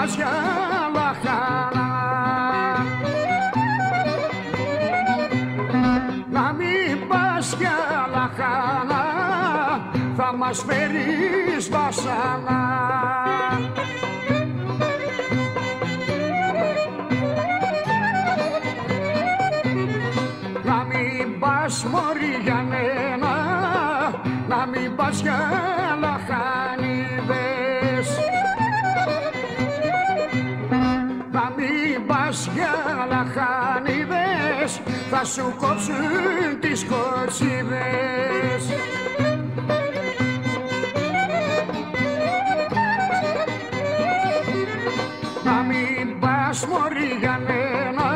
πας για λαχάνα, να μην πας για λαχάνα, θα μας φέρεις βασάνα. Να μην πας μωρή για νένα, να μην πας για λαχάνιδες, να μην πας για λαχάνιδες, θα σου κόψουν τις κοτσίδες. Να μην πας μωρή για μένα,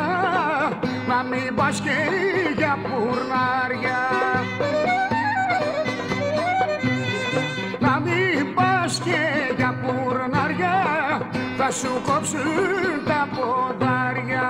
να μην πας και για πουρνάρια, να μην πας και για πουρνάρια, θα σου κόψουν τα ποδάρια.